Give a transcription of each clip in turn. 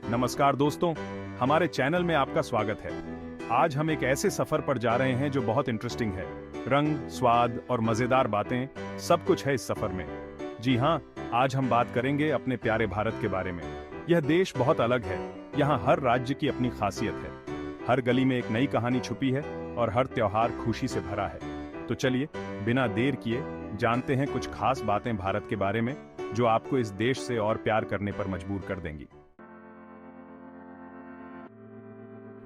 नमस्कार दोस्तों, हमारे चैनल में आपका स्वागत है। आज हम एक ऐसे सफर पर जा रहे हैं जो बहुत इंटरेस्टिंग है। रंग, स्वाद और मजेदार बातें सब कुछ है इस सफर में। जी हाँ, आज हम बात करेंगे अपने प्यारे भारत के बारे में। यह देश बहुत अलग है। यहाँ हर राज्य की अपनी खासियत है। हर गली में एक नई कहानी छुपी है और हर त्योहार खुशी से भरा है। तो चलिए बिना देर किए जानते हैं कुछ खास बातें भारत के बारे में जो आपको इस देश से और प्यार करने पर मजबूर कर देंगी।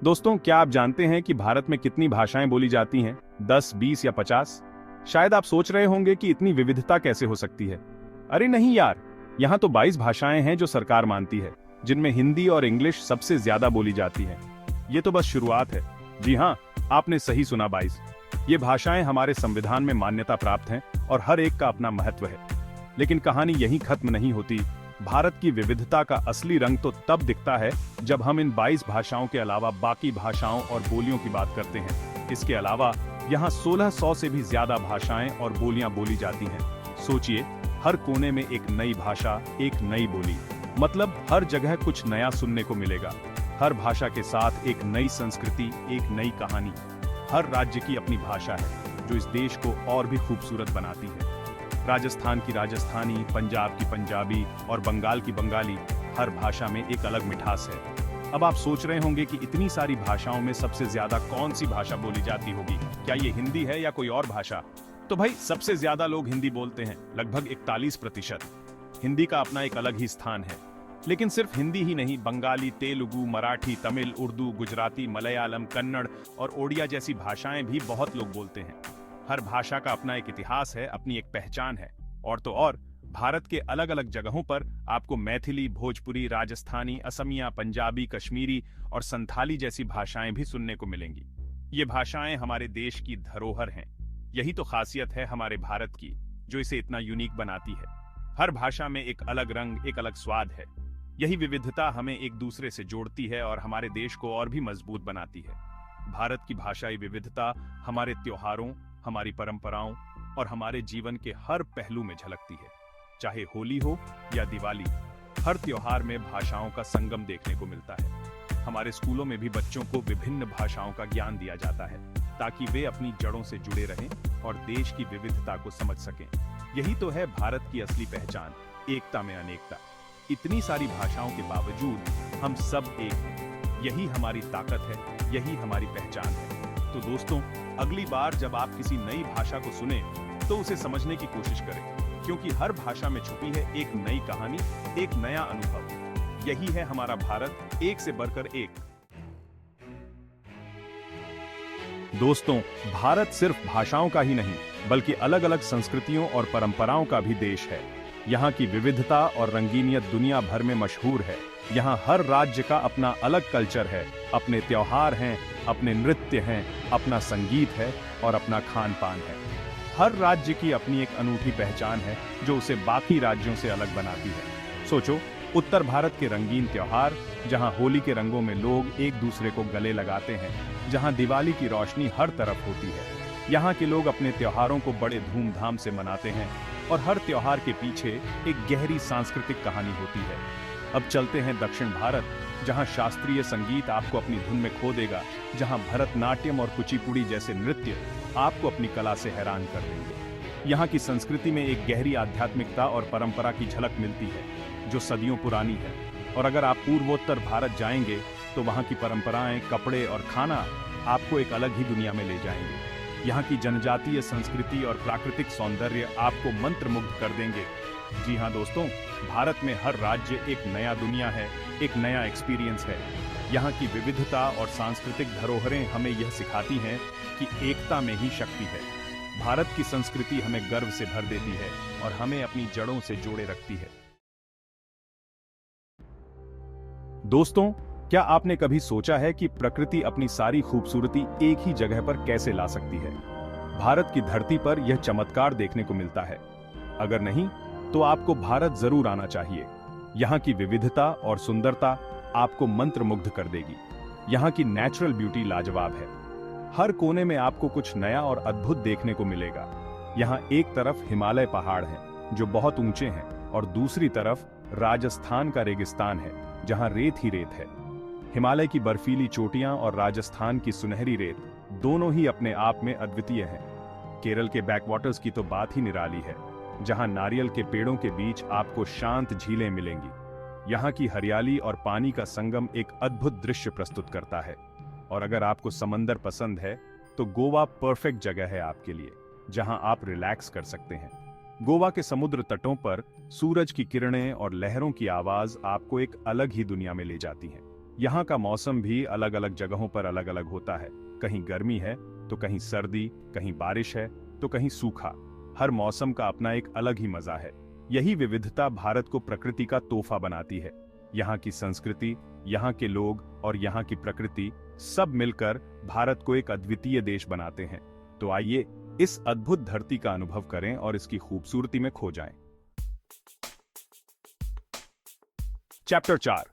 दोस्तों, क्या आप जानते हैं कि भारत में कितनी भाषाएं बोली जाती हैं? 10, 20 या 50? शायद आप सोच रहे होंगे कि इतनी विविधता कैसे हो सकती है। अरे नहीं यार, यहाँ तो 22 भाषाएं हैं जो सरकार मानती है, जिनमें हिंदी और इंग्लिश सबसे ज्यादा बोली जाती हैं। ये तो बस शुरुआत है। जी हाँ, आपने सही सुना, 22। ये भाषाएं हमारे संविधान में मान्यता प्राप्त हैं और हर एक का अपना महत्व है। लेकिन कहानी यहीं खत्म नहीं होती। भारत की विविधता का असली रंग तो तब दिखता है जब हम इन 22 भाषाओं के अलावा बाकी भाषाओं और बोलियों की बात करते हैं। इसके अलावा यहाँ 1600 से भी ज्यादा भाषाएं और बोलियां बोली जाती हैं। सोचिए, हर कोने में एक नई भाषा, एक नई बोली। मतलब हर जगह कुछ नया सुनने को मिलेगा। हर भाषा के साथ एक नई संस्कृति, एक नई कहानी। हर राज्य की अपनी भाषा है जो इस देश को और भी खूबसूरत बनाती है। राजस्थान की राजस्थानी, पंजाब की पंजाबी और बंगाल की बंगाली, हर भाषा में एक अलग मिठास है। अब आप सोच रहे होंगे कि इतनी सारी भाषाओं में सबसे ज्यादा कौन सी भाषा बोली जाती होगी? क्या ये हिंदी है या कोई और भाषा? तो भाई, सबसे ज्यादा लोग हिंदी बोलते हैं, लगभग 41%। हिंदी का अपना एक अलग ही स्थान है। लेकिन सिर्फ हिंदी ही नहीं, बंगाली, तेलुगु, मराठी, तमिल, उर्दू, गुजराती, मलयालम, कन्नड़ और ओडिया जैसी भाषाएं भी बहुत लोग बोलते हैं। हर भाषा का अपना एक इतिहास है, अपनी एक पहचान है। और तो और, भारत के अलग अलग जगहों पर आपको मैथिली, भोजपुरी, राजस्थानी, असमिया, पंजाबी, कश्मीरी और संथाली जैसी भाषाएं भी सुनने को मिलेंगी। ये भाषाएं हमारे देश की धरोहर हैं। यही तो खासियत है हमारे भारत की, जो इसे इतना यूनिक बनाती है। हर भाषा में एक अलग रंग, एक अलग स्वाद है। यही विविधता हमें एक दूसरे से जोड़ती है और हमारे देश को और भी मजबूत बनाती है। भारत की भाषाई विविधता हमारे त्योहारों, हमारी परंपराओं और हमारे जीवन के हर पहलू में झलकती है। चाहे होली हो या दिवाली, हर त्योहार में भाषाओं का संगम देखने को मिलता है। हमारे स्कूलों में भी बच्चों को विभिन्न भाषाओं का ज्ञान दिया जाता है ताकि वे अपनी जड़ों से जुड़े रहें और देश की विविधता को समझ सकें। यही तो है भारत की असली पहचान, एकता में अनेकता। इतनी सारी भाषाओं के बावजूद हम सब एक हैं। यही हमारी ताकत है, यही हमारी पहचान है। तो दोस्तों, अगली बार जब आप किसी नई भाषा को सुने तो उसे समझने की कोशिश करें, क्योंकि हर भाषा में छुपी है एक नई कहानी, एक नया अनुभव। यही है हमारा भारत, एक से बढ़कर एक। दोस्तों, भारत सिर्फ भाषाओं का ही नहीं, बल्कि अलग अलग संस्कृतियों और परंपराओं का भी देश है। यहाँ की विविधता और रंगीनियत दुनिया भर में मशहूर है। यहाँ हर राज्य का अपना अलग कल्चर है, अपने त्योहार हैं, अपने नृत्य हैं, अपना संगीत है और अपना खान पान है। हर राज्य की अपनी एक अनूठी पहचान है जो उसे बाकी राज्यों से अलग बनाती है। सोचो, उत्तर भारत के रंगीन त्योहार, जहाँ होली के रंगों में लोग एक दूसरे को गले लगाते हैं, जहाँ दिवाली की रोशनी हर तरफ होती है। यहाँ के लोग अपने त्योहारों को बड़े धूमधाम से मनाते हैं और हर त्योहार के पीछे एक गहरी सांस्कृतिक कहानी होती है। अब चलते हैं दक्षिण भारत, जहां शास्त्रीय संगीत आपको अपनी धुन में खो देगा, जहां भरतनाट्यम और कुचिपुड़ी जैसे नृत्य आपको अपनी कला से हैरान कर देंगे। यहाँ की संस्कृति में एक गहरी आध्यात्मिकता और परंपरा की झलक मिलती है जो सदियों पुरानी है। और अगर आप पूर्वोत्तर भारत जाएंगे तो वहाँ की परंपराएं, कपड़े और खाना आपको एक अलग ही दुनिया में ले जाएंगे। यहाँ की जनजातीय संस्कृति और प्राकृतिक सौंदर्य आपको मंत्रमुग्ध कर देंगे। जी हाँ दोस्तों, भारत में हर राज्य एक नया दुनिया है, एक नया एक्सपीरियंस है। यहाँ की विविधता और सांस्कृतिक धरोहरें हमें यह सिखाती हैं कि एकता में ही शक्ति है। भारत की संस्कृति हमें गर्व से भर देती है और हमें अपनी जड़ों से जोड़े रखती है। दोस्तों, क्या आपने कभी सोचा है कि प्रकृति अपनी सारी खूबसूरती एक ही जगह पर कैसे ला सकती है? भारत की धरती पर यह चमत्कार देखने को मिलता है। अगर नहीं, तो आपको भारत जरूर आना चाहिए। यहाँ की विविधता और सुंदरता आपको मंत्रमुग्ध कर देगी। यहाँ की नेचुरल ब्यूटी लाजवाब है। हर कोने में आपको कुछ नया और अद्भुत देखने को मिलेगा। यहाँ एक तरफ हिमालय पहाड़ हैं जो बहुत ऊंचे हैं और दूसरी तरफ राजस्थान का रेगिस्तान है जहां रेत ही रेत है। हिमालय की बर्फीली चोटियां और राजस्थान की सुनहरी रेत दोनों ही अपने आप में अद्वितीय हैं। केरल के बैकवाटर्स की तो बात ही निराली है, जहां नारियल के पेड़ों के बीच आपको शांत झीलें मिलेंगी। यहाँ की हरियाली और पानी का संगम एक अद्भुत दृश्य प्रस्तुत करता है। और अगर आपको समंदर पसंद है तो गोवा परफेक्ट जगह है आपके लिए, जहां आप रिलैक्स कर सकते हैं। गोवा के समुद्र तटों पर सूरज की किरणें और लहरों की आवाज आपको एक अलग ही दुनिया में ले जाती है। यहाँ का मौसम भी अलग अलग जगहों पर अलग अलग होता है। कहीं गर्मी है तो कहीं सर्दी, कहीं बारिश है तो कहीं सूखा। हर मौसम का अपना एक अलग ही मजा है। यही विविधता भारत को प्रकृति का तोहफा बनाती है। यहाँ की संस्कृति, यहाँ के लोग और यहाँ की प्रकृति सब मिलकर भारत को एक अद्वितीय देश बनाते हैं। तो आइए इस अद्भुत धरती का अनुभव करें और इसकी खूबसूरती में खो जाएं। चैप्टर 4।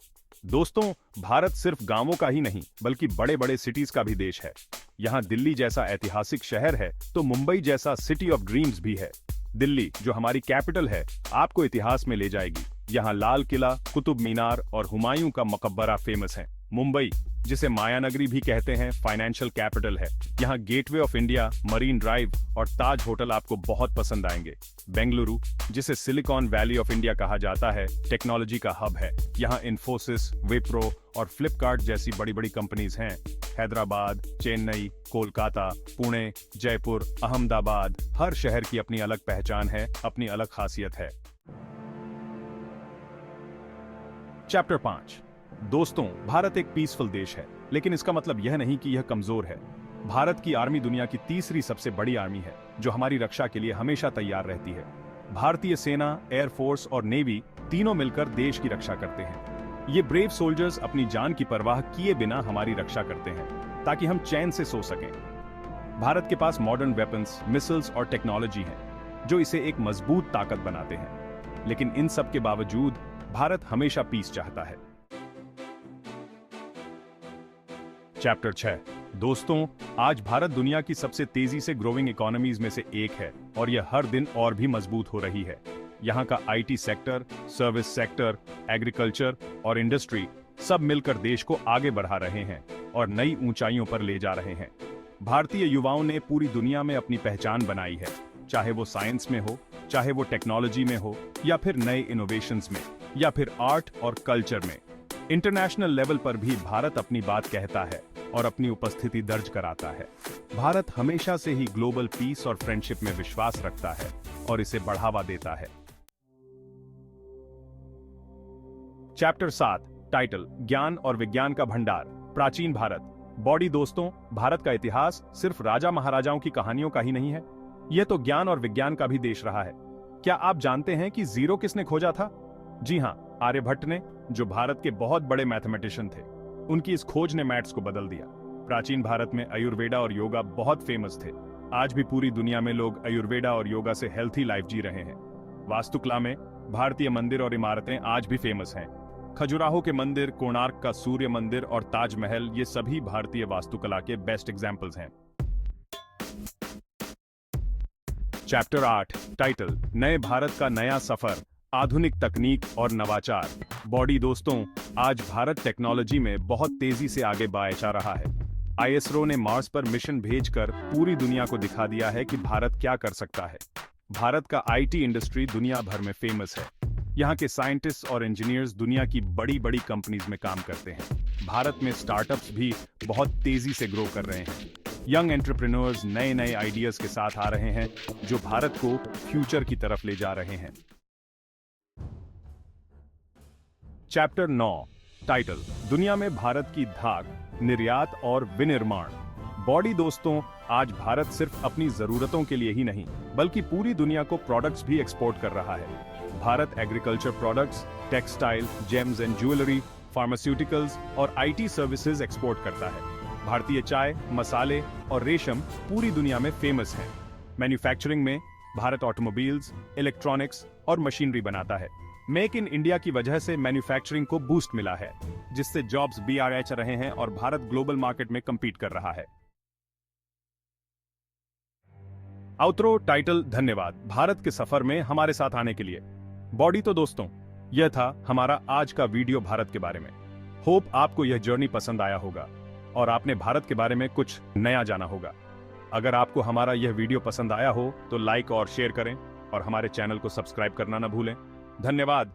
दोस्तों, भारत सिर्फ गांवों का ही नहीं बल्कि बड़े बड़े सिटीज का भी देश है। यहाँ दिल्ली जैसा ऐतिहासिक शहर है तो मुंबई जैसा सिटी ऑफ ड्रीम्स भी है। दिल्ली, जो हमारी कैपिटल है, आपको इतिहास में ले जाएगी। यहाँ लाल किला, कुतुब मीनार और हुमायूं का मकबरा फेमस है। मुंबई, जिसे मायानगरी भी कहते हैं, फाइनेंशियल कैपिटल है। यहाँ gateway of India, marine drive और ताज होटल आपको बहुत पसंद आएंगे। बेंगलुरु, जिसे सिलिकॉन वैली ऑफ इंडिया कहा जाता है, टेक्नोलॉजी का हब है। यहाँ इन्फोसिस, विप्रो और फ्लिपकार्ट जैसी बड़ी बड़ी कंपनीज हैं। हैदराबाद, चेन्नई, कोलकाता, पुणे, जयपुर, अहमदाबाद, हर शहर की अपनी अलग पहचान है, अपनी अलग खासियत है। चैप्टर 5। दोस्तों, भारत एक पीसफुल देश है, लेकिन इसका मतलब यह नहीं कि यह कमजोर है। भारत की आर्मी दुनिया की तीसरी सबसे बड़ी आर्मी है, जो हमारी रक्षा के लिए हमेशा तैयार रहती है। भारतीय सेना, एयरफोर्स और नेवी तीनों मिलकर देश की रक्षा करते हैं। ये ब्रेव सोल्जर्स अपनी जान की परवाह किए बिना हमारी रक्षा करते हैं, ताकि हम चैन से सो सकें। भारत के पास मॉडर्न वेपन्स, मिसाइल्स और टेक्नोलॉजी है, जो इसे एक मजबूत ताकत बनाते हैं। लेकिन इन सब के बावजूद भारत हमेशा पीस चाहता है। चैप्टर 6। दोस्तों, आज भारत दुनिया की सबसे तेजी से ग्रोइंग इकोनॉमीज में से एक है और यह हर दिन और भी मजबूत हो रही है। यहाँ का IT sector, service sector, agriculture और इंडस्ट्री सब मिलकर देश को आगे बढ़ा रहे हैं और नई ऊंचाइयों पर ले जा रहे हैं। भारतीय युवाओं ने पूरी दुनिया में अपनी पहचान बनाई है, चाहे वो साइंस में हो, चाहे वो टेक्नोलॉजी में हो, या फिर नए इनोवेशंस में, या फिर आर्ट और कल्चर में। इंटरनेशनल लेवल पर भी भारत अपनी बात कहता है और अपनी उपस्थिति दर्ज कराता है। भारत हमेशा से ही ग्लोबल पीस और फ्रेंडशिप में विश्वास रखता है और इसे बढ़ावा देता है। चैप्टर 7। टाइटल, ज्ञान और विज्ञान का भंडार, प्राचीन भारत। बॉडी। दोस्तों, भारत का इतिहास सिर्फ राजा महाराजाओं की कहानियों का ही नहीं है, यह तो ज्ञान और विज्ञान का भी देश रहा है। क्या आप जानते हैं कि जीरो किसने खोजा था? जी हां, आर्यभट्ट ने, जो भारत के बहुत बड़े मैथमेटिशियन थे। उनकी इस खोज ने मैथ्स को बदल दिया। प्राचीन भारत में आयुर्वेदा और योगा बहुत फेमस थे। आज भी पूरी दुनिया में लोग आयुर्वेदा और योगा से हेल्थी लाइफ जी रहे हैं। वास्तुकला में भारतीय मंदिर और इमारतें आज भी फेमस हैं। खजुराहो के मंदिर, कोणार्क का सूर्य मंदिर और ताजमहल, ये सभी भारतीय वास्तुकला के बेस्ट एग्जाम्पल्स हैं। चैप्टर 8। टाइटल, नए भारत का नया सफर, आधुनिक तकनीक और नवाचार। बॉडी। दोस्तों, आज भारत टेक्नोलॉजी में बहुत तेजी से आगे बढ़ जा रहा है। आईएसआरओ ने मार्स पर मिशन भेजकर पूरी दुनिया को दिखा दिया है कि भारत क्या कर सकता है। भारत का आईटी इंडस्ट्री दुनिया भर में फेमस है। यहाँ के साइंटिस्ट और इंजीनियर्स दुनिया की बड़ी बड़ी कंपनीज में काम करते हैं। भारत में स्टार्टअप्स भी बहुत तेजी से ग्रो कर रहे हैं। यंग एंटरप्रेन्योर्स नए नए आइडियाज के साथ आ रहे हैं, जो भारत को फ्यूचर की तरफ ले जा रहे हैं। चैप्टर 9। टाइटल, दुनिया में भारत की धाक, निर्यात और विनिर्माण। बॉडी। दोस्तों, आज भारत सिर्फ अपनी जरूरतों के लिए ही नहीं बल्कि पूरी दुनिया को प्रोडक्ट्स भी एक्सपोर्ट कर रहा है। Bharat agriculture products, textile, James and jewellery, pharmaceuticals और आईटी सर्विसेज एक्सपोर्ट करता है। भारतीय चाय, मसाले और रेशम पूरी दुनिया में फेमस हैं। मैन्युफैक्चरिंग में भारत ऑटोमोबाइल्स, इलेक्ट्रॉनिक्स और मशीनरी बनाता है। मेक इन इंडिया की वजह से मैन्युफैक्चरिंग को बूस्ट मिला है, जिससे जॉब्स BRH रहे हैं और भारत ग्लोबल मार्केट में compete कर रहा है। आउटरो। टाइटल, धन्यवाद भारत के सफर में हमारे साथ आने के लिए। बॉडी। तो दोस्तों, यह था हमारा आज का वीडियो भारत के बारे में। होप आपको यह जर्नी पसंद आया होगा और आपने भारत के बारे में कुछ नया जाना होगा। अगर आपको हमारा यह वीडियो पसंद आया हो तो लाइक और शेयर करें और हमारे चैनल को सब्सक्राइब करना न भूलें। धन्यवाद।